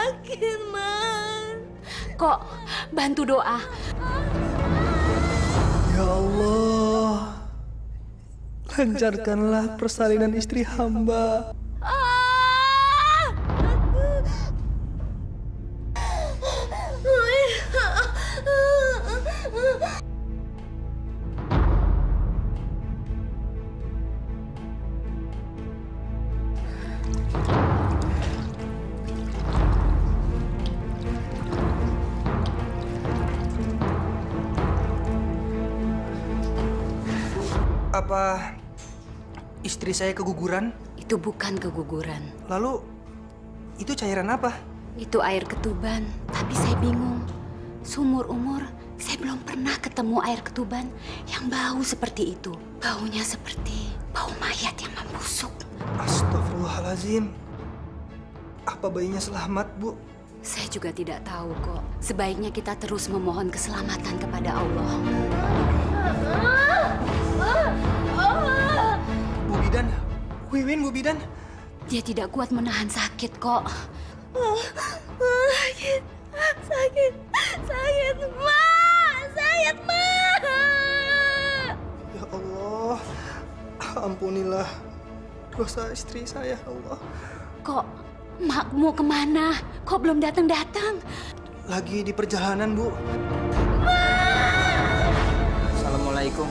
sakit, Mas. Kok bantu doa. Ya Allah, lancarkanlah persalinan istri hamba. Apa istri saya keguguran? Itu bukan keguguran. Lalu itu cairan apa? Itu air ketuban. Tapi saya bingung. Seumur umur saya belum pernah ketemu air ketuban yang bau seperti itu. Baunya seperti bau mayat yang membusuk. Astagfirullahaladzim. Apa bayinya selamat, Bu? Saya juga tidak tahu kok. Sebaiknya kita terus memohon keselamatan kepada Allah. Bu Bidan, Wiwin, Bu Bidan. Dia tidak kuat menahan sakit kok. Sakit, sakit, sakit, Ma, sakit, Ma. Ya Allah, ampunilah dosa istri saya, Allah. Kok makmu kemana? Kok belum datang-datang? Lagi di perjalanan, Bu. Assalamualaikum.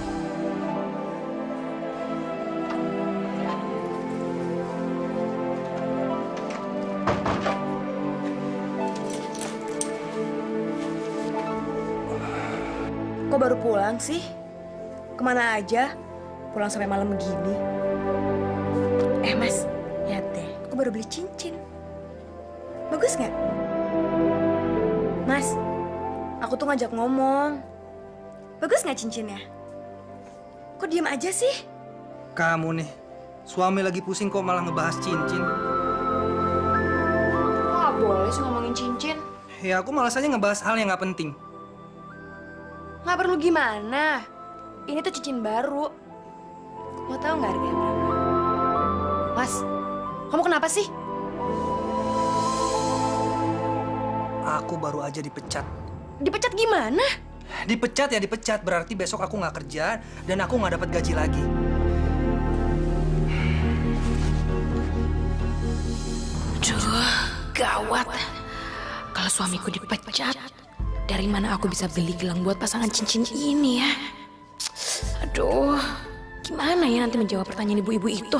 Kok baru pulang sih? Kemana aja? Pulang sampai malam begini. Mas, lihat deh. Aku baru beli cincin. Bagus nggak? Mas, aku tuh ngajak ngomong. Bagus nggak cincinnya? Kok diem aja sih? Kamu nih, suami lagi pusing kok malah ngebahas cincin. Nggak boleh sih ngomongin cincin. Ya aku malas aja ngebahas hal yang nggak penting. Nggak perlu gimana. Ini tuh cincin baru. Mau tahu nggak harganya berapa? Mas, kamu kenapa sih? Aku baru aja dipecat. Dipecat gimana? Dipecat ya dipecat, berarti besok aku nggak kerja dan aku nggak dapat gaji lagi. Aduh, gawat. Kalau suamiku dipecat, dari mana aku bisa beli gelang buat pasangan cincin ini ya? Aduh, gimana ya nanti menjawab pertanyaan ibu-ibu itu?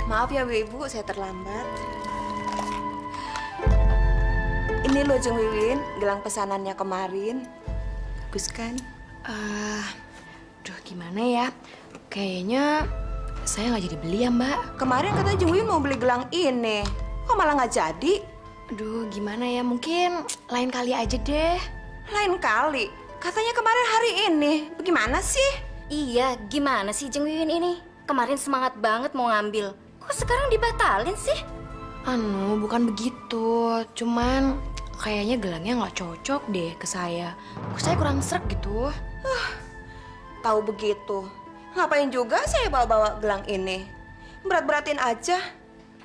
Maaf ya Ibu, saya terlambat. Ini loh Jeng Wiwin, gelang pesanannya kemarin. Bagus kan? Aduh, gimana ya? Kayaknya saya nggak jadi beli ya, Mbak. Kemarin katanya Jeng Wiwin mau beli gelang ini. Kok malah nggak jadi? Aduh, gimana ya? Mungkin lain kali aja deh. Lain kali. Katanya kemarin hari ini. Bagaimana sih? Iya, gimana sih Jeng Wiwin ini? Kemarin semangat banget mau ngambil. Kok sekarang dibatalin sih? Anu, bukan begitu. Cuman kayaknya gelangnya nggak cocok deh ke saya. Kok saya kurang srek gitu. Tahu begitu. Ngapain juga saya bawa-bawa gelang ini? Berat-beratin aja.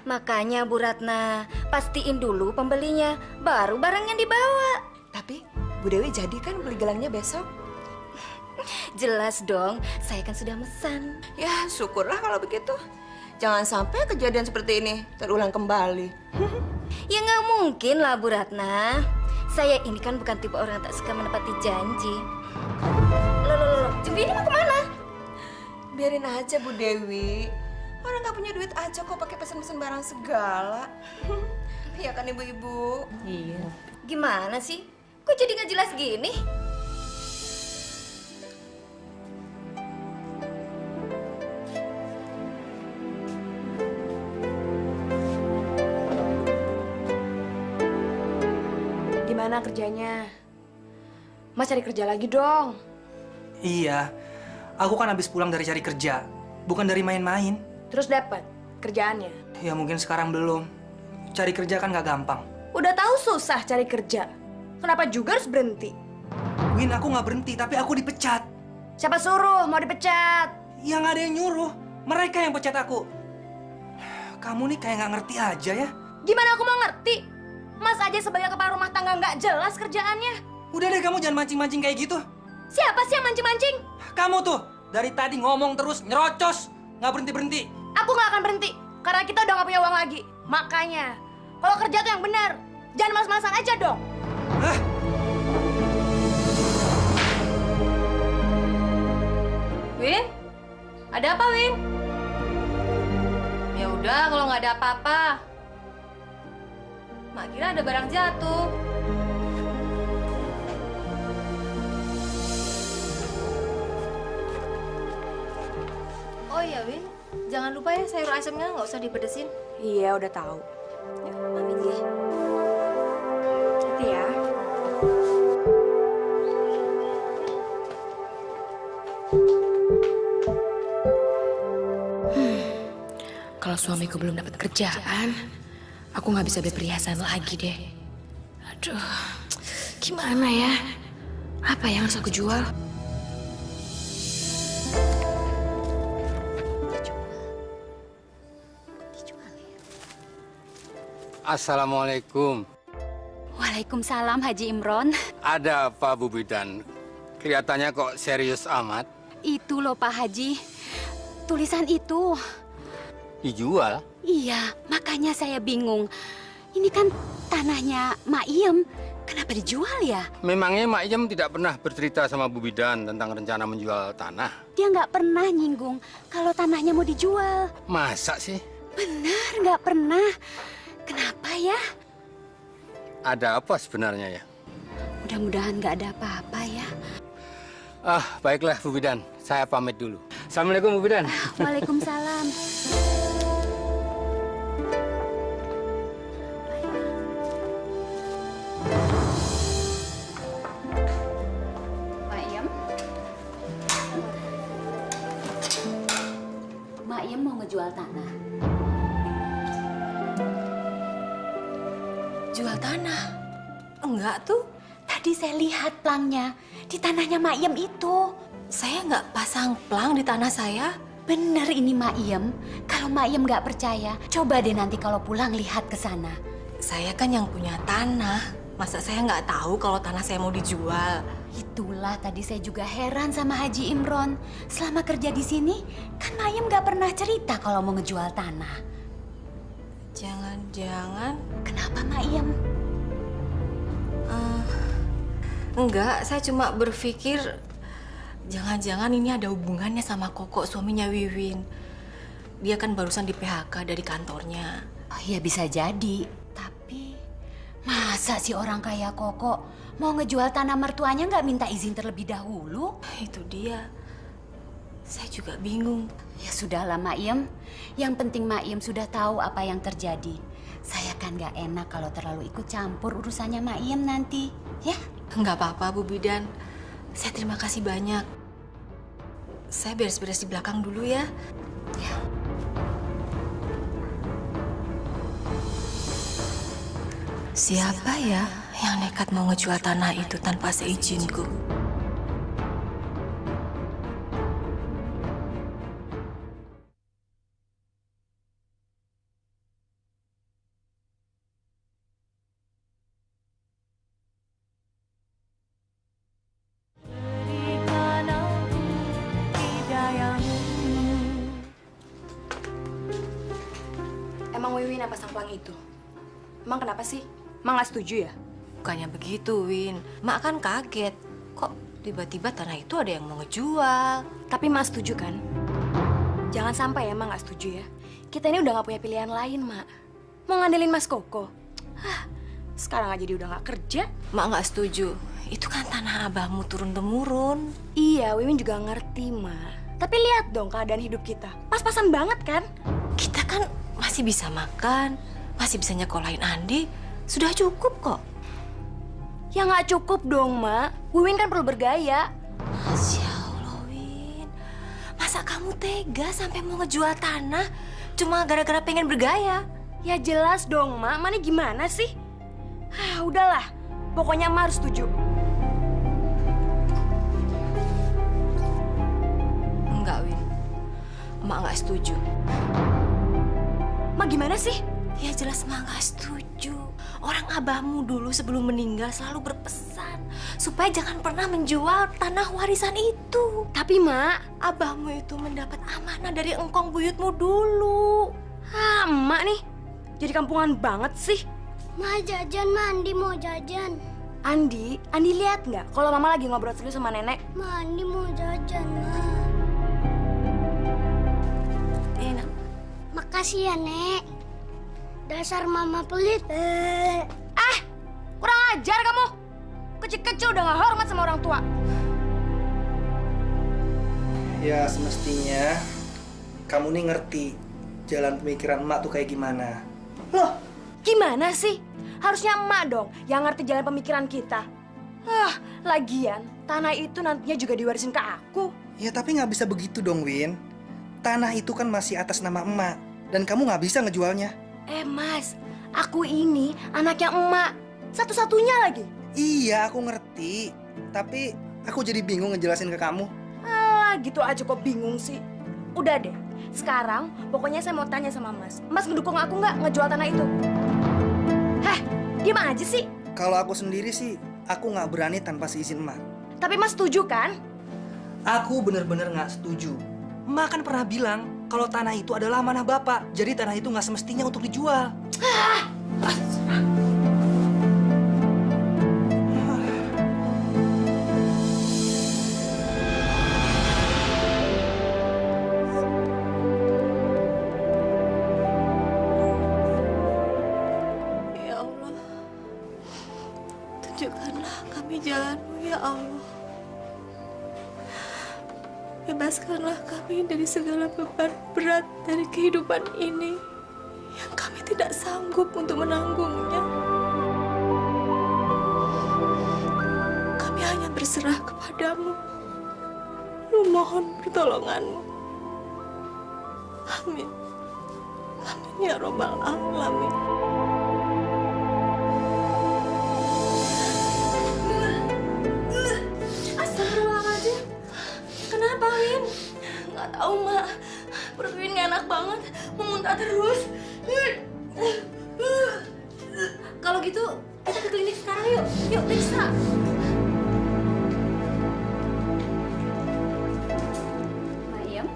Makanya Bu Ratna, pastiin dulu pembelinya, baru barang yang dibawa. Tapi Bu Dewi jadi kan beli gelangnya besok? Jelas dong, saya kan sudah mesan. Ya syukurlah kalau begitu. Jangan sampai kejadian seperti ini terulang kembali. Ya nggak mungkin lah Bu Ratna. Saya ini kan bukan tipe orang yang tak suka menepati janji. Loh, Jeng Wiwin mau kemana? Biarin aja Bu Dewi. Orang nggak punya duit aja kok pakai pesen-pesen barang segala. Iya kan ibu-ibu? Iya. Gimana sih? Kok jadi nggak jelas gini? Gimana kerjanya? Mas cari kerja lagi dong. Iya, aku kan habis pulang dari cari kerja, bukan dari main-main. Terus dapat kerjaannya. Ya mungkin sekarang belum. Cari kerja kan nggak gampang. Udah tahu susah cari kerja. Kenapa juga harus berhenti? Win, aku nggak berhenti, tapi aku dipecat. Siapa suruh mau dipecat? Ya nggak ada yang nyuruh, mereka yang pecat aku. Kamu nih kayak nggak ngerti aja ya. Gimana aku mau ngerti? Mas aja sebagai kepala rumah tangga nggak jelas kerjaannya. Udah deh, kamu jangan mancing-mancing kayak gitu. Siapa sih yang mancing-mancing? Kamu tuh dari tadi ngomong terus nyerocos, nggak berhenti-berhenti. Aku nggak akan berhenti karena kita udah nggak punya uang lagi. Makanya kalau kerja tuh yang benar, jangan mas-masan aja dong. Hah? Win, ada apa Win? Ya udah kalau nggak ada apa-apa. Mak kira ada barang jatuh. Oh iya Win, jangan lupa ya sayur asemnya nggak usah dipedesin. Iya udah tahu. Yuk, pamit ya. Hati ya. Kalau suamiku belum dapat kerjaan, aku nggak bisa beli perhiasan lagi deh. Aduh, gimana ya? Apa yang harus aku jual? Assalamualaikum. Waalaikumsalam Haji Imron. Ada apa Bu Bidan? Kelihatannya kok serius amat. Itu loh Pak Haji, tulisan itu. Dijual? Iya, makanya saya bingung. Ini kan tanahnya Mak Iem, kenapa dijual ya? Memangnya Mak Iem tidak pernah bercerita sama Bu Bidan tentang rencana menjual tanah? Dia nggak pernah nyinggung kalau tanahnya mau dijual. Masa sih? Benar, nggak pernah. Kenapa ya? Ada apa sebenarnya ya? Mudah-mudahan nggak ada apa-apa ya. Ah, baiklah Bu Bidan. Saya pamit dulu. Assalamualaikum Bu Bidan. Waalaikumsalam. Mak Iem? Mak Iem mau ngejual tanah. Jual tanah? Enggak tuh. Tadi saya lihat plangnya di tanahnya Mak Iem itu. Saya nggak pasang plang di tanah saya. Bener ini Mak Iem. Kalau Mak Iem nggak percaya, coba deh nanti kalau pulang lihat ke sana. Saya kan yang punya tanah. Masa saya nggak tahu kalau tanah saya mau dijual? Itulah tadi saya juga heran sama Haji Imron. Selama kerja di sini, kan Mak Iem nggak pernah cerita kalau mau ngejual tanah. Jangan-jangan... Kenapa Mak Iem? Enggak, saya cuma berpikir jangan-jangan ini ada hubungannya sama Koko, suaminya Wiwin. Dia kan barusan di PHK dari kantornya. Oh ya bisa jadi. Tapi masa sih orang kaya Koko mau ngejual tanah mertuanya nggak minta izin terlebih dahulu? Itu dia. Saya juga bingung. Ya sudahlah Maiem, yang penting Maiem sudah tahu apa yang terjadi. Saya kan gak enak kalau terlalu ikut campur urusannya Maiem nanti, ya? Nggak apa-apa, Bu Bidan. Saya terima kasih banyak. Saya beres-beres di belakang dulu ya. Ya. Siapa ya yang nekat mau ngejual tanah itu tanpa seizinku? Emang Wiwin apa sang pelang itu? Emang kenapa sih? Emang nggak setuju ya? Bukannya begitu, Win. Mak kan kaget. Kok tiba-tiba tanah itu ada yang mau ngejual? Tapi Mak setuju kan? Jangan sampai ya Mak nggak setuju ya. Kita ini udah nggak punya pilihan lain, Mak. Mau ngandelin Mas Koko. Hah, sekarang aja dia udah nggak kerja. Mak nggak setuju. Itu kan tanah abahmu turun-temurun. Iya, Wiwin juga ngerti, Mak. Tapi lihat dong keadaan hidup kita. Pas-pasan banget kan? Kita kan masih bisa makan, masih bisa nyekolahin Andi. Sudah cukup kok. Ya nggak cukup dong, Mak. Wiwin kan perlu bergaya. Masya Allah, Win. Masa kamu tega sampai mau ngejual tanah cuma gara-gara pengen bergaya? Ya jelas dong, Mak. Mana gimana sih? Ah, udahlah. Pokoknya Mak harus setuju. Enggak, Win. Emak nggak setuju. Mak gimana sih? Ya jelas emak nggak setuju. Orang abahmu dulu sebelum meninggal selalu berpesan supaya jangan pernah menjual tanah warisan itu. Tapi, Mak, Abahmu itu mendapat amanah dari engkong buyutmu dulu. ah, Emak nih. Jadi kampungan banget sih. Ma jajan, Ma Andi mau jajan. Andi lihat nggak kalau Mama lagi ngobrol serius sama nenek? Ma Andi mau jajan, Ma. Enak. Makasih ya, Nek. Dasar Mama pelit. Kurang ajar kamu. Kecil-kecil udah nggak hormat sama orang tua. Ya semestinya kamu nih ngerti jalan pemikiran emak tuh kayak gimana. Loh, gimana sih? Harusnya emak dong yang ngerti jalan pemikiran kita. Lagian tanah itu nantinya juga diwarisin ke aku. Ya tapi nggak bisa begitu dong, Win. Tanah itu kan masih atas nama emak dan kamu nggak bisa ngejualnya. Mas, aku ini anaknya emak. Satu-satunya lagi. Iya, aku ngerti. Tapi aku jadi bingung ngejelasin ke kamu. Alah, gitu aja kok bingung sih. Udah deh, sekarang pokoknya saya mau tanya sama Mas. Mas ngedukung aku nggak ngejual tanah itu? Heh, diam aja sih. Kalau aku sendiri sih, aku nggak berani tanpa seizin emak. Tapi Mas setuju kan? Aku bener-bener nggak setuju. Emak kan pernah bilang kalau tanah itu adalah amanah bapak. Jadi tanah itu nggak semestinya untuk dijual. Ya Allah, tunjukkanlah kami jalanmu ya Allah. Bebaskanlah kami dari segala beban berat dari kehidupan ini yang kami tidak sanggup untuk menanggungnya. Kami hanya berserah kepadamu, memohon pertolonganmu. Amin. Amin ya Rabbal Alamin. Astagfirullahaladzim. Kenapa, Win? Nggak tahu, Mak. Perut Win nggak enak banget. Mau muntah terus. Kalau gitu, kita ke klinik sekarang yuk. Yuk, periksa. Maiem,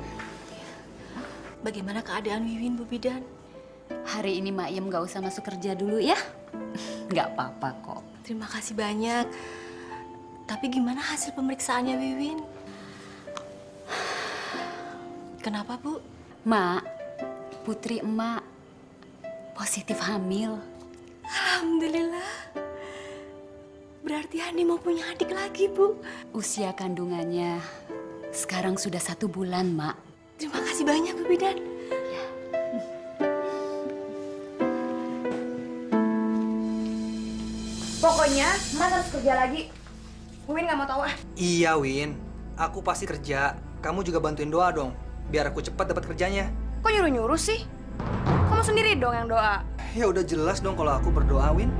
Bagaimana keadaan Wiwin, Bu Bidan? hari ini Maiem gak usah masuk kerja dulu ya. Gak apa-apa kok. Terima kasih banyak. Tapi gimana hasil pemeriksaannya Wiwin? Kenapa, Bu? Mak, putri emak positif hamil. Alhamdulillah. Berarti Andi mau punya adik lagi, Bu. Usia kandungannya Sekarang sudah 1 bulan, Mak. Terima kasih banyak, Bu Bidan. Pokoknya Mas harus kerja lagi. Win nggak mau tahu ah. Iya, Win. Aku pasti kerja. Kamu juga bantuin doa dong, biar aku cepat dapat kerjanya. Kok nyuruh-nyuruh sih? Kamu sendiri dong yang doa. Ya udah jelas dong kalau aku berdoa, Win.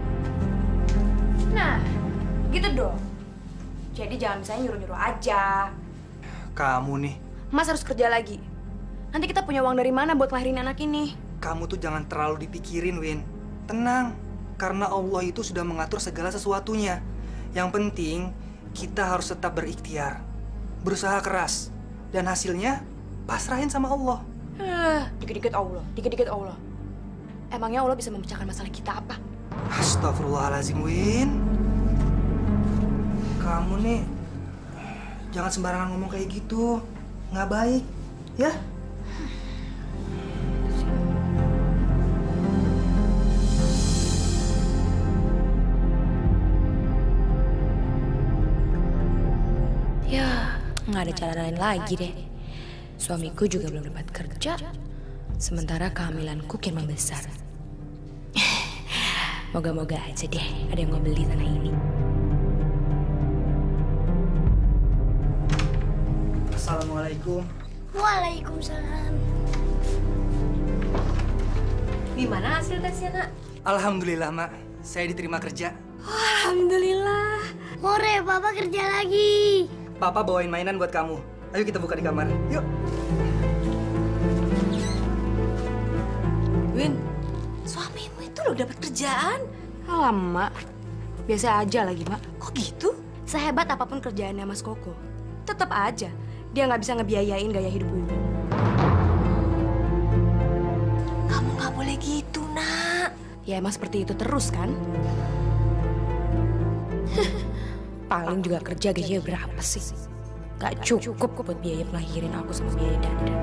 Nah, gitu dong. Jadi jangan misalnya nyuruh-nyuruh aja. Kamu nih, Mas harus kerja lagi. Nanti kita punya uang dari mana buat ngelahirin anak ini? kamu tuh jangan terlalu dipikirin, Win. Tenang, karena Allah itu sudah mengatur segala sesuatunya. Yang penting, kita harus tetap berikhtiar, berusaha keras, dan hasilnya pasrahin sama Allah. Dikit-dikit Allah, dikit-dikit Allah. Emangnya Allah bisa memecahkan masalah kita apa? Astagfirullahaladzim, Win. Kamu nih, jangan sembarangan ngomong kayak gitu. Nggak baik, ya? Ya, nggak ada cara lain lagi deh. Suamiku juga belum dapat kerja, sementara kehamilanku kian membesar. Moga-moga aja deh ada yang mau beli tanah ini. Assalamualaikum. Waalaikumsalam. Gimana hasil tesnya, Nak? Alhamdulillah, Mak. Saya diterima kerja. Alhamdulillah. Hore, Papa kerja lagi. Papa bawain mainan buat kamu. Ayo kita buka di kamar. Yuk. Win, suamimu itu loh dapat kerjaan. Alah, Mak. Biasa aja lagi, Mak. Kok gitu? Sehebat apapun kerjaannya Mas Koko, tetap aja dia nggak bisa ngebiayain gaya hidup Wiwi. Kamu nggak boleh gitu, Nak. Ya emang seperti itu terus kan? Paling juga kerja gajinya berapa sih? Gak cukup buat biaya melahirin aku sama biaya dandan.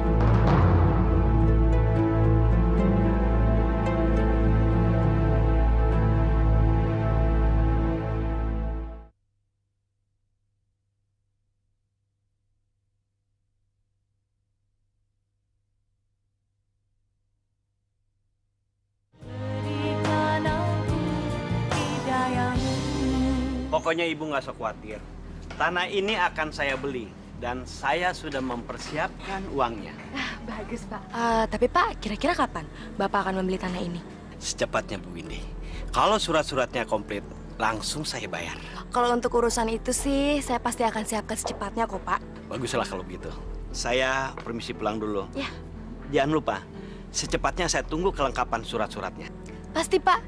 Pokoknya ibu nggak usah khawatir. Tanah ini akan saya beli dan saya sudah mempersiapkan uangnya. Bagus, Pak. Tapi Pak, kira-kira kapan Bapak akan membeli tanah ini? Secepatnya Bu Windy. Kalau surat-suratnya komplit, langsung saya bayar. Kalau untuk urusan itu sih, saya pasti akan siapkan secepatnya kok, Pak. Baguslah kalau begitu. Saya permisi pulang dulu. Ya. Jangan lupa, secepatnya saya tunggu kelengkapan surat-suratnya. Pasti, Pak.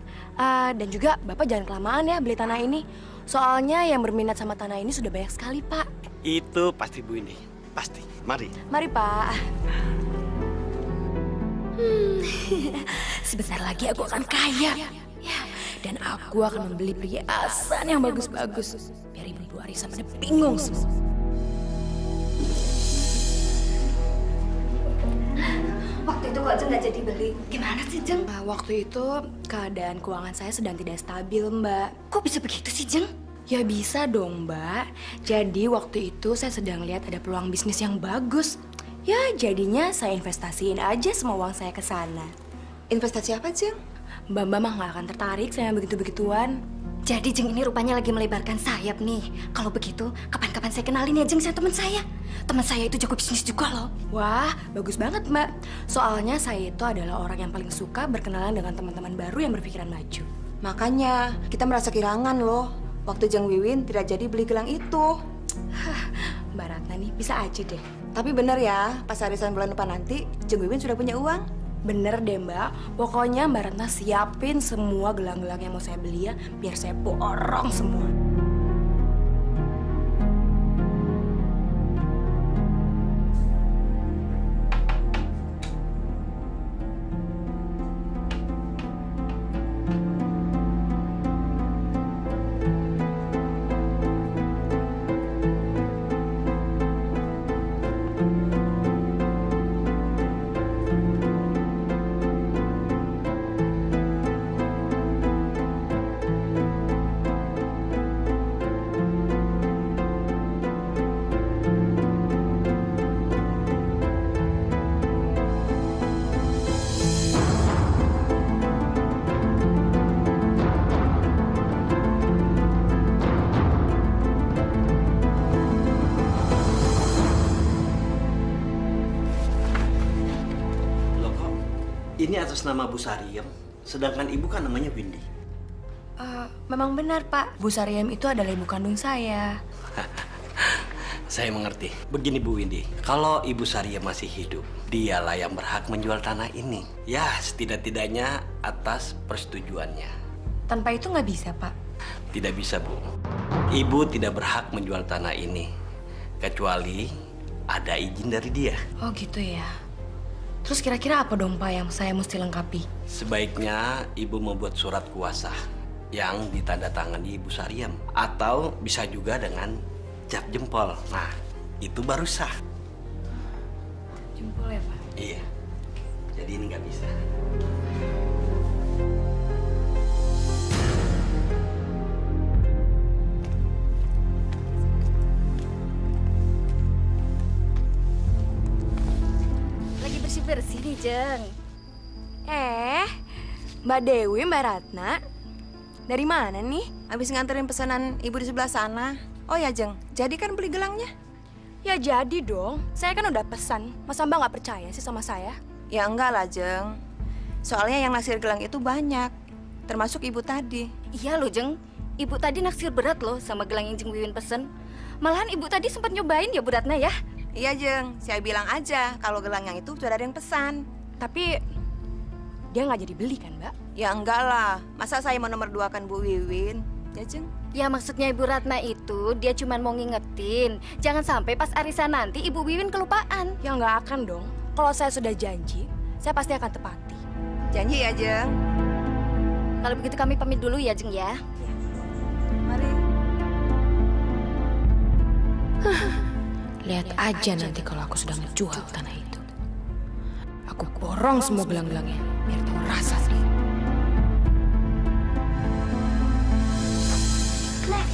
Dan juga Bapak jangan kelamaan ya beli tanah ini. Soalnya yang berminat sama tanah ini sudah banyak sekali, Pak. Itu pasti Bu Windy. Pasti. Mari. Mari, Pak. Sebentar lagi aku akan kaya. Ya, dan aku akan membeli perhiasan yang bagus-bagus. Biar ibu Arisa pada bingung semua. Waktu itu kok Jeng nggak jadi beli. Gimana sih, Jeng? Waktu itu keadaan keuangan saya sedang tidak stabil, Mbak. Kok bisa begitu sih, Jeng? Ya bisa dong, Mbak. Jadi waktu itu saya sedang lihat ada peluang bisnis yang bagus. Ya jadinya saya investasiin aja semua uang saya ke sana. Investasi apa, Jeng? Mbak mah nggak akan tertarik sama begitu-begituan. Jadi Jeng ini rupanya lagi melebarkan sayap nih. Kalau begitu, kapan-kapan saya kenalin ya Jeng sama teman saya. Teman saya itu jago bisnis juga loh. Wah, bagus banget, Mbak. Soalnya saya itu adalah orang yang paling suka berkenalan dengan teman-teman baru yang berpikiran maju. Makanya kita merasa kehilangan loh. Waktu Jeng Wiwin tidak jadi beli gelang itu. Mbak Ratna nih bisa aja deh. Tapi bener ya, pas arisan bulan depan nanti, Jeng Wiwin sudah punya uang. Bener deh, Mbak. Pokoknya Mbak Ratna siapin semua gelang-gelang yang mau saya beli ya, biar saya borong semua. ini atas nama Bu Sariem, sedangkan ibu kan namanya Windy. Memang benar, Pak. Bu Sariem itu adalah ibu kandung saya. Saya mengerti. Begini Bu Windy, kalau Ibu Sariem masih hidup, dialah yang berhak menjual tanah ini. Ya, setidak-tidaknya atas persetujuannya. Tanpa itu nggak bisa, Pak. Tidak bisa, Bu. Ibu tidak berhak menjual tanah ini, kecuali ada izin dari dia. Oh gitu ya. Terus kira-kira apa dong, Pak, yang saya mesti lengkapi? Sebaiknya Ibu membuat surat kuasa yang ditandatangani Ibu Sariem. Atau bisa juga dengan cap jempol. Nah, itu baru sah. Jempol ya, Pak? Iya. Jadi ini nggak bisa. Lagi bersih-bersih nih, Jeng. Mbak Dewi, Mbak Ratna, dari mana nih? Habis nganterin pesanan ibu di sebelah sana. Oh ya, Jeng, jadi kan beli gelangnya? Ya jadi dong, saya kan udah pesan. Masa Mbak nggak percaya sih sama saya? Ya enggak lah, Jeng. Soalnya yang naksir gelang itu banyak, termasuk ibu tadi. Iya loh, Jeng. Ibu tadi naksir berat loh sama gelang yang Jeng Wiwin pesen. Malahan ibu tadi sempat nyobain ya, Bu Ratna ya. Iya, Jeng, saya bilang aja kalau gelang yang itu sudah ada yang pesan. Tapi dia nggak jadi beli kan, Mbak? Ya enggak lah, masa saya mau nomor 2 kan Bu Wiwin? Ya, Jeng. Ya maksudnya Ibu Ratna itu dia cuma mau ngingetin. Jangan sampai pas arisan nanti Ibu Wiwin kelupaan. Ya nggak akan dong. Kalau saya sudah janji, saya pasti akan tepati. Janji ya, Jeng. Kalau begitu kami pamit dulu ya, Jeng ya. Mari. Lihat aja nanti kalau aku sudah ngejual tanah itu. Aku borong semua gelang-gelangnya, biar tahu rasa nih. Nek,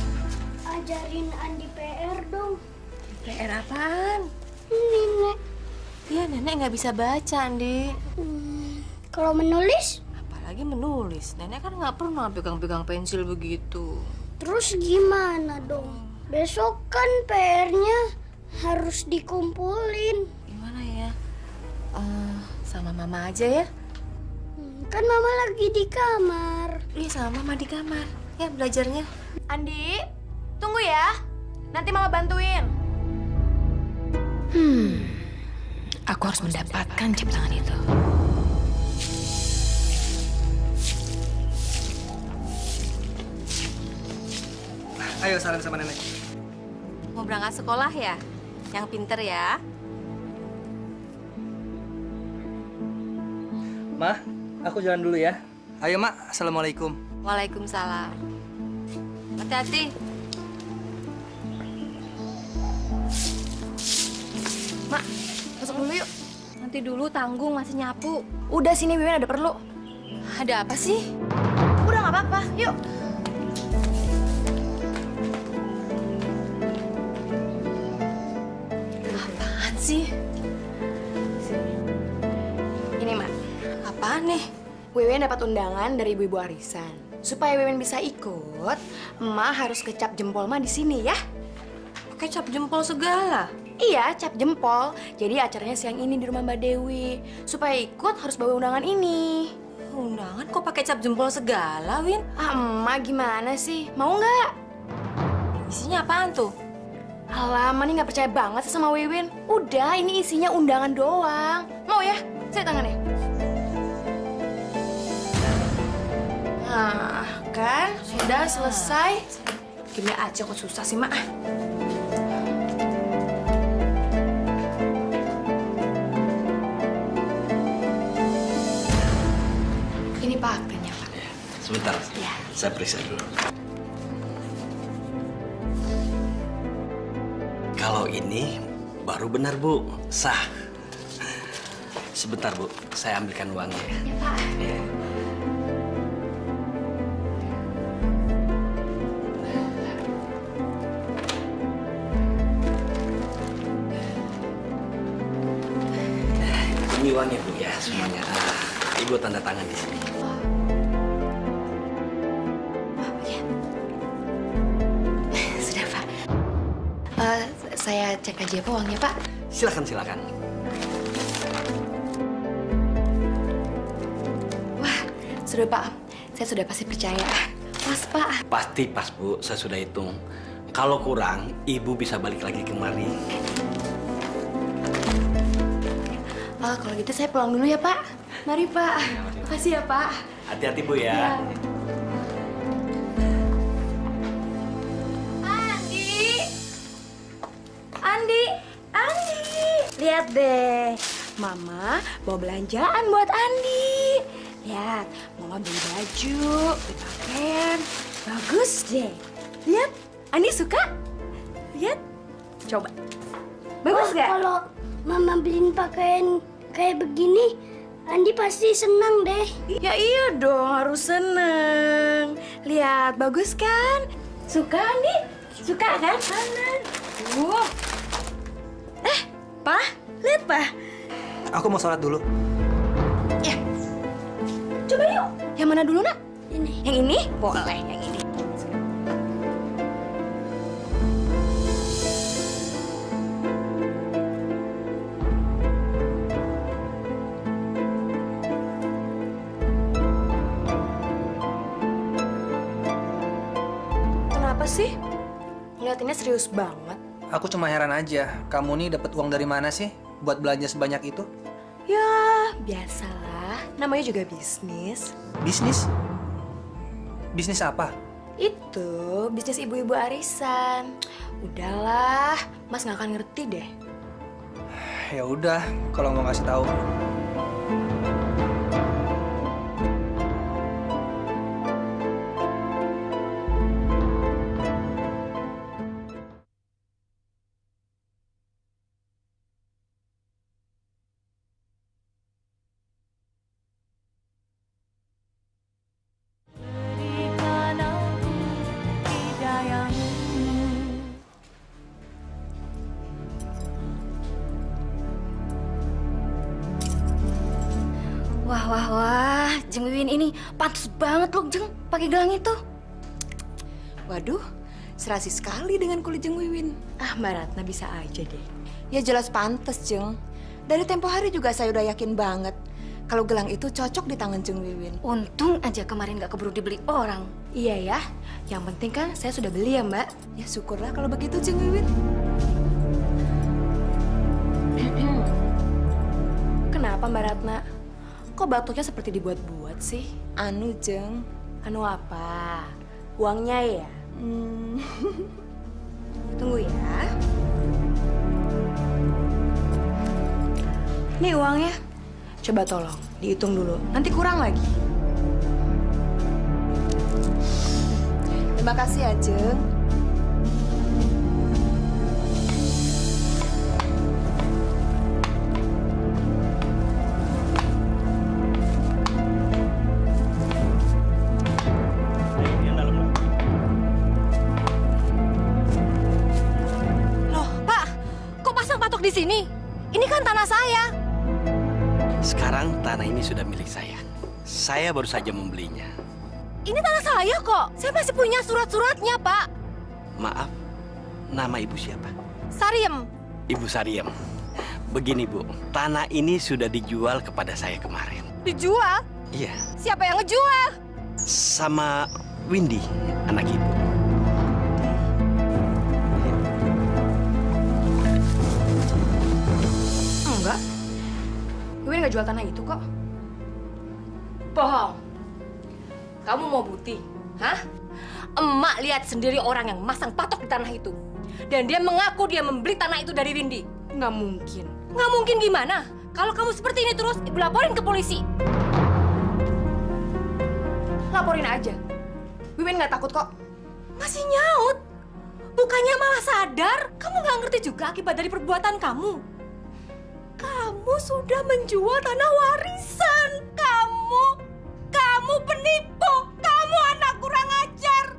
ajarin Andi PR dong. PR apaan? Ini, Nek. Iya, Nenek nggak bisa baca, Andi. Kalau menulis, Apalagi menulis. Nenek kan nggak pernah pegang-pegang pensil begitu. terus gimana dong? Besok kan PR-nya harus dikumpulin. Gimana ya? Sama Mama aja ya? Kan Mama lagi di kamar. Iya, sama Mama di kamar. Ya, belajarnya. Andi, tunggu ya. Nanti Mama bantuin. Aku harus mendapatkan jam tangan itu. Ayo salam sama nenek. Mau berangkat sekolah ya? Yang pinter ya. Ma, aku jalan dulu ya. Ayo, Mak. Assalamualaikum. Waalaikumsalam. Hati-hati. Mak, masuk dulu yuk. Nanti dulu, tanggung, masih nyapu. Udah sini Wiwin ada perlu. Ada apa sih? Udah nggak apa-apa, yuk. Apaan sih? Ini, Mak. Apaan nih? Wiwin dapat undangan dari ibu-ibu arisan. Supaya Wiwin bisa ikut, Emak harus kecap jempol Ma di sini ya. Pakai cap jempol segala. Iya, cap jempol. Jadi acaranya siang ini di rumah Mbak Dewi. Supaya ikut harus bawa undangan ini. Undangan kok pakai cap jempol segala, Win? Ah, Emak gimana sih? Mau nggak? Isinya apaan tuh? Alah, Ma nih nggak percaya banget sih sama Wiwin. Udah, ini isinya undangan doang. Mau ya? Saya tangannya. Nah, kan sudah selesai. Gini aja kok susah sih, Mak. Ini Pak aktennya, Pak. Ya, sebentar. Ya. Saya periksa dulu. Kalau ini baru benar, Bu. Sah. Sebentar, Bu. Saya ambilkan uangnya. Ya, Pak. Ya. Ini uangnya, Bu, ya, semuanya. Ibu tanda tangan di sini. Sudah, Pak. Saya cek aja Pak uangnya, Pak. Silakan, silakan. Sudah Pak, saya sudah pasti percaya. Mas Pak. Pasti pas Bu, saya sudah hitung. Kalau kurang, Ibu bisa balik lagi kemari. Kalau gitu saya pulang dulu ya Pak. Mari Pak. Makasih ya Pak. Hati-hati Bu ya. Andi, lihat deh. Mama bawa belanjaan buat Andi. Lihat, Mama beli baju, beli pakaian. Bagus deh. Lihat, Andi suka? Lihat, coba. Bagus gak? Kalau Mama beliin pakaian kayak begini, Andi pasti senang deh. Ya iya dong, harus seneng. Lihat, bagus kan? Suka Andi? Suka kan? Wow. Pak, lihat Pak. Aku mau sholat dulu. Ya, coba yuk. Yang mana dulu nak? Ini. Yang ini? Boleh, yang ini. Kenapa sih? Ngeliatinnya serius banget. Aku cuma heran aja, kamu nih dapat uang dari mana sih buat belanja sebanyak itu? Ya, biasalah. Namanya juga bisnis. Bisnis? Bisnis apa? Itu bisnis ibu-ibu arisan. Udahlah, Mas nggak akan ngerti deh. Ya udah, kalau mau ngasih tahu. Wah, Jeng Wiwin ini pantas banget loh, Jeng, pakai gelang itu. Waduh, serasi sekali dengan kulit Jeng Wiwin. Mbak Ratna bisa aja deh. Ya jelas pantas, Jeng. Dari tempo hari juga saya udah yakin banget kalau gelang itu cocok di tangan Jeng Wiwin. Untung aja kemarin gak keburu dibeli orang. Iya ya, yang penting kan saya sudah beli ya Mbak. Ya syukurlah kalau begitu, Jeng Wiwin. Kenapa Mbak Ratna? Kok batuknya seperti dibuat-buat sih? Anu, Jeng. Anu apa? Uangnya ya? Tunggu ya. Nih uangnya. Coba tolong, dihitung dulu. Nanti kurang lagi. Terima kasih ya, Jeng. Di sini, ini kan tanah saya. Sekarang tanah ini sudah milik saya. Saya baru saja membelinya. Ini tanah saya kok. Saya masih punya surat-suratnya, Pak. Maaf, nama ibu siapa? Sariem. Ibu Sariem. Begini Bu, tanah ini sudah dijual kepada saya kemarin. Dijual? Iya. Siapa yang ngejual? Sama Windy, anak ibu. Enggak. Wiwin nggak jual tanah itu kok. Bohong. Kamu mau bukti? Hah? Emak lihat sendiri orang yang masang patok di tanah itu. Dan dia mengaku dia membeli tanah itu dari Windy. Nggak mungkin. Nggak mungkin gimana? Kalau kamu seperti ini terus, ibu laporin ke polisi. Laporin aja. Wiwin nggak takut kok. Masih nyaut? Bukannya malah sadar? Kamu nggak ngerti juga akibat dari perbuatan kamu. Kamu sudah menjual tanah warisan. Kamu penipu. Kamu anak kurang ajar.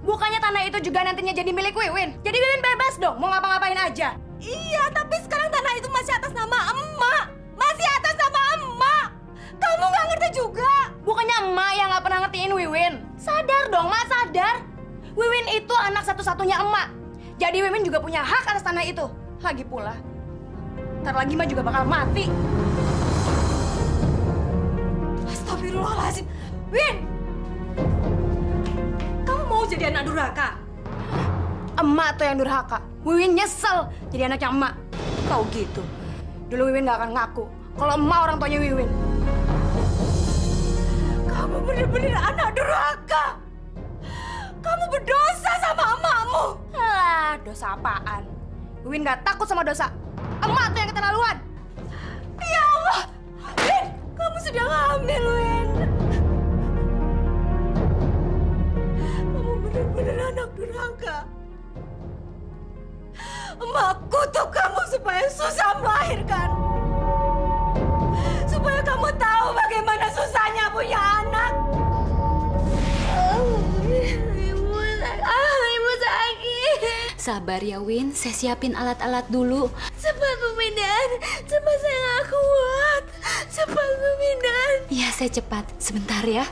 Bukannya tanah itu juga nantinya jadi milik Wiwin. Jadi Wiwin bebas dong, mau ngapa-ngapain aja. Iya, tapi sekarang tanah itu masih atas nama emak. Masih atas nama emak. Kamu nggak ngerti juga. Bukannya emak yang nggak pernah ngertiin Wiwin. Sadar dong, Mak, sadar. Wiwin itu anak satu-satunya emak. Jadi Wiwin juga punya hak atas tanah itu. Lagi pula, ntar lagi Mak juga bakal mati. Astagfirullahaladzim. Win! Kamu mau jadi anak durhaka? Emak tuh yang durhaka. Wiwin nyesel jadi anaknya emak. Kau gitu. Dulu Wiwin gak akan ngaku kalau emak orang tuanya Wiwin. Kamu bener-bener anak durhaka. Kamu berdosa sama emakmu. Alah, dosa apaan? Wiwin gak takut sama dosa. Emak tuh yang keterlaluan. Ya Allah! Win! Kamu sudah hamil, Win. Kamu bener-bener anak durhaka. Emak kutuk kamu supaya susah melahirkan. Supaya kamu tahu bagaimana susahnya punya anak. Ibu sakit. Sabar ya, Win. Saya siapin alat-alat dulu. Cepat pemindahan. Cepat, saya nggak kuat. Cepat pemindahan. Iya, saya cepat. Sebentar ya.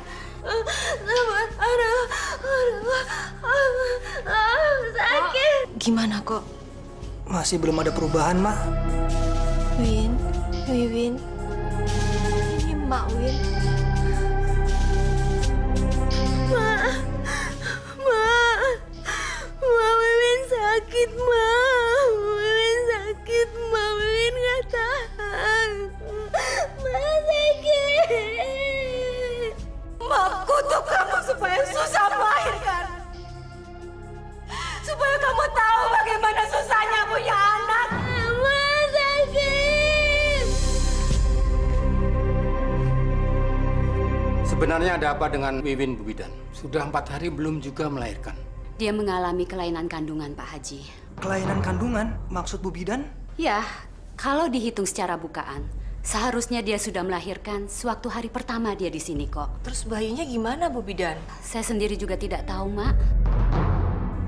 Sakit. Gimana kok? Masih belum ada perubahan, Mak. Win, Wiwin, ini Mak Win. Ma Wiwin sakit, Ma. Wiwin sakit, Ma. Wiwin nggak tahan. Ma sakit. Ma kutuk kamu supaya susah melahirkan. Supaya kamu tahu bagaimana susahnya punya anak. Ma sakit. Sebenarnya ada apa dengan Wiwin, Bu Bidan? Sudah 4 hari belum juga melahirkan. Dia mengalami kelainan kandungan, Pak Haji. Kelainan kandungan? Maksud Bu Bidan? Ya, kalau dihitung secara bukaan, seharusnya dia sudah melahirkan sewaktu hari pertama dia di sini kok. Terus bayinya gimana, Bu Bidan? Saya sendiri juga tidak tahu, Mak.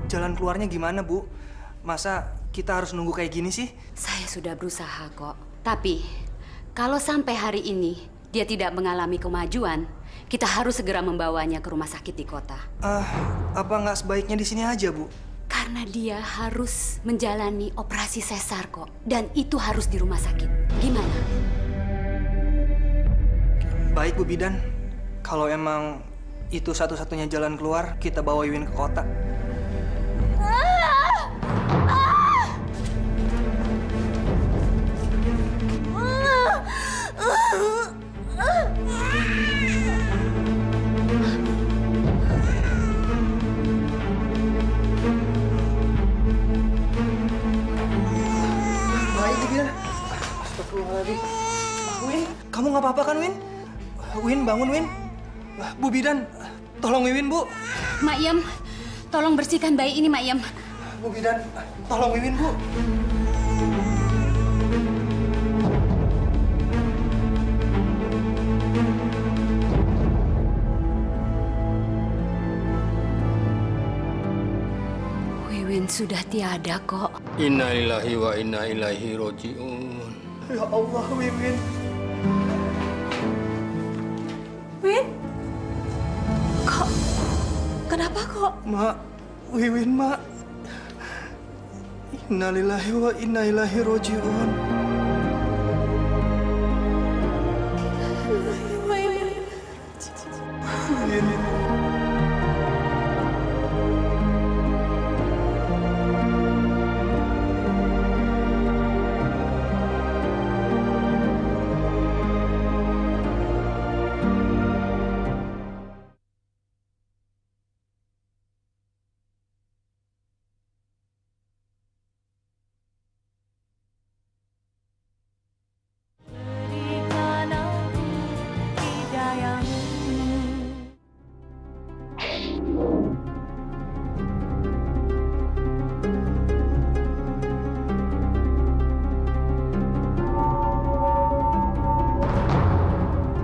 Jalan keluarnya gimana, Bu? Masa kita harus nunggu kayak gini sih? Saya sudah berusaha kok. Tapi, kalau sampai hari ini dia tidak mengalami kemajuan, kita harus segera membawanya ke rumah sakit di kota. Apa nggak sebaiknya di sini aja, Bu? Karena dia harus menjalani operasi sesar kok. Dan itu harus di rumah sakit. Gimana? Baik, Bu Bidan. Kalau emang itu satu-satunya jalan keluar, kita bawa Wiwin ke kota. Baik, Bu Bidan. Astagfirullahaladzim. Win, kamu nggak apa-apa kan, Win? Win, bangun, Win. Bu Bidan, tolong Wiwin, Bu. Mak Yem, tolong bersihkan bayi ini, Mak Yem. Bu Bidan, tolong Wiwin, Bu. Wiwin sudah tiada kok. Innalillahi wa inna ilaihi roji'un. Ya Allah, Wiwin. Win? Kok? Kenapa kok? Mak, Wiwin, Mak. Innalillahi wa inna ilaihi roji'un. Win.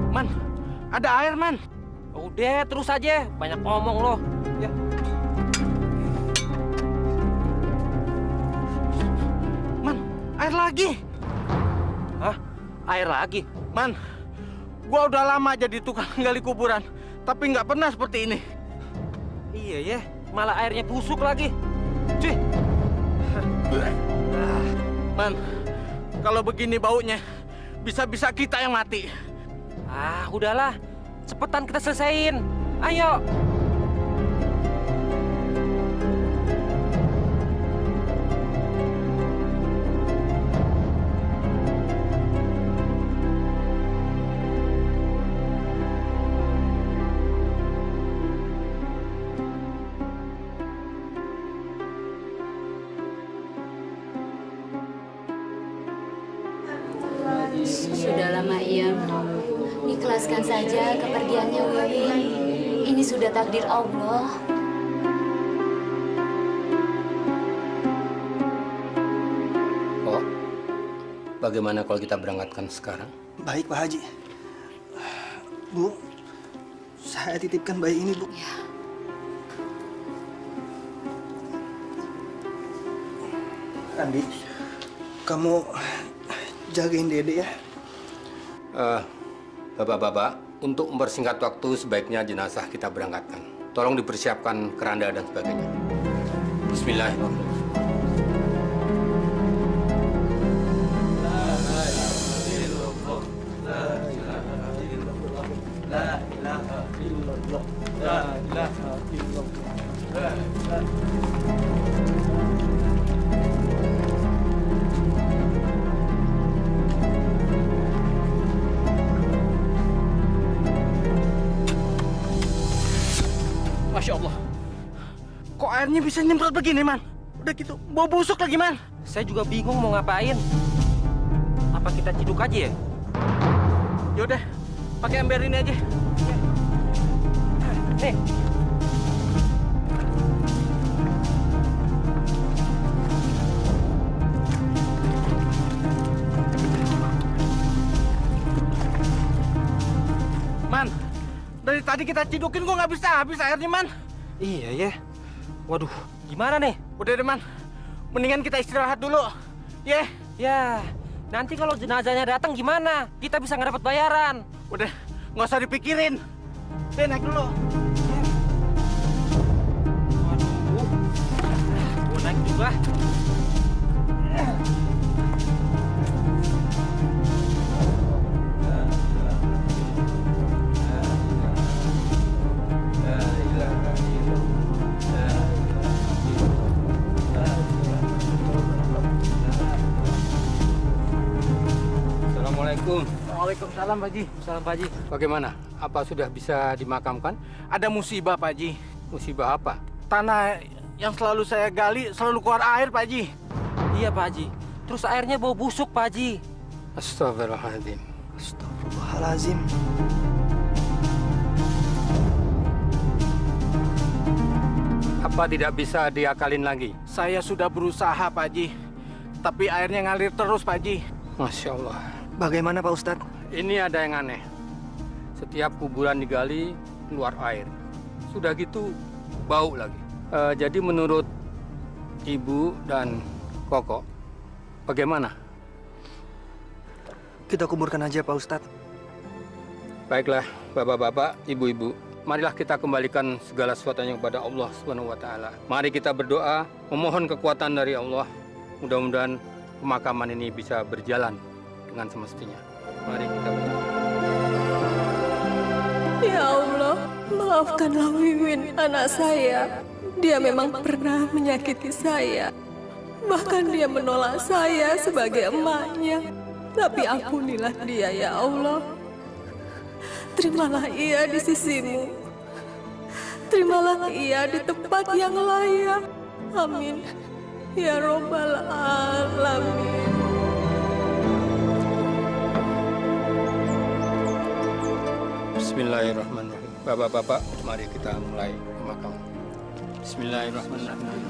Man, ada air, Man. Udah, terus aja. Banyak ngomong lo. Ya. Man, air lagi. Hah? Air lagi? Man, gua udah lama jadi tukang gali kuburan. Tapi nggak pernah seperti ini. Iya ya, malah airnya busuk lagi. Cih. Man, kalau begini baunya, bisa-bisa kita yang mati. Ah, udahlah. Cepetan kita selesain. Ayo. Sudahlah Maim, ikhlaskan saja kepergiannya Wiwin. Ini sudah takdir Allah. Oh, bagaimana kalau kita berangkatkan sekarang? Baik, Pak Haji. Bu, saya titipkan bayi ini, Bu. Ya. Andi, kamu jagain Dede ya. Bapak-bapak, untuk mempersingkat waktu sebaiknya jenazah kita berangkatkan. Tolong dipersiapkan keranda dan sebagainya. Bismillahirrahmanirrahim. Masya Allah. Kok airnya bisa nyemprot begini, Man? Udah gitu, bau busuk lagi, Man. Saya juga bingung mau ngapain. Apa kita ciduk aja ya? Yaudah, pakai ember ini aja. Nih. Man, dari tadi kita cidukin kok nggak bisa habis airnya, Man. Iya ya. Waduh, gimana nih? Udah deh, Man. Mendingan kita istirahat dulu. Ya. Ya, nanti kalau jenazahnya datang gimana? Kita bisa nggak dapat bayaran. Udah, nggak usah dipikirin. Deh, naik dulu. Waduh. Gua naik juga. Assalamualaikum. Waalaikumsalam, Pak Haji. Salam Pak Haji. Bagaimana? Apa sudah bisa dimakamkan? Ada musibah, Pak Haji. Musibah apa? Tanah yang selalu saya gali selalu keluar air, Pak Haji. Iya Pak Haji. Terus airnya bau busuk Pak Haji. Astagfirullahaladzim. Astagfirullahalazim. Apa tidak bisa diakalin lagi? Saya sudah berusaha, Pak Haji. Tapi airnya ngalir terus, Pak Haji. Masya Allah. Bagaimana, Pak Ustadz? Ini ada yang aneh. Setiap kuburan digali, keluar air. Sudah gitu, bau lagi. Jadi menurut Ibu dan Koko, bagaimana? Kita kuburkan aja, Pak Ustadz. Baiklah, bapak-bapak, ibu-ibu. Marilah kita kembalikan segala sesuatunya kepada Allah SWT. Mari kita berdoa, memohon kekuatan dari Allah. Mudah-mudahan pemakaman ini bisa berjalan dengan semestinya. Mari kita berdoa. Ya Allah, maafkanlah Wiwin, anak saya. Dia memang pernah menyakiti saya. Bahkan dia menolak saya sebagai emaknya. Tapi ampunilah dia, ya Allah. Terimalah ia di sisimu. Terimalah ia di tempat yang layak. Amin. Ya Rabbal Alamin. Bismillahirrahmanirrahim. Bapak-bapak, mari kita mulai pemakaman. Bismillahirrahmanirrahim.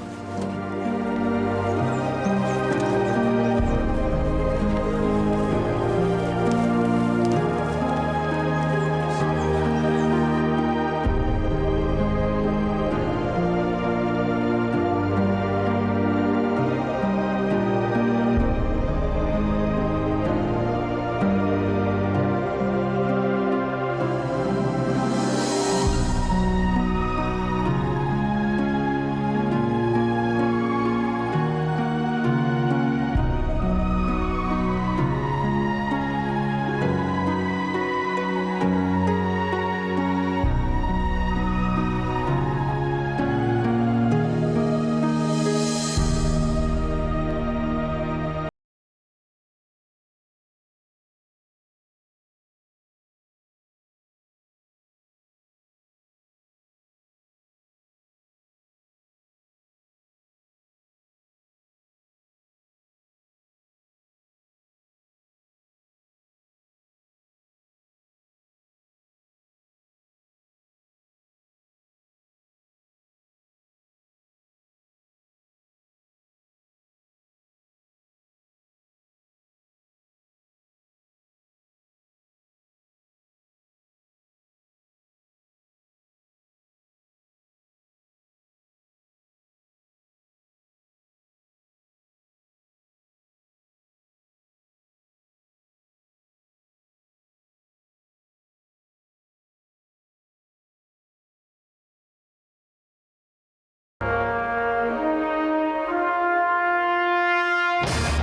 Andi.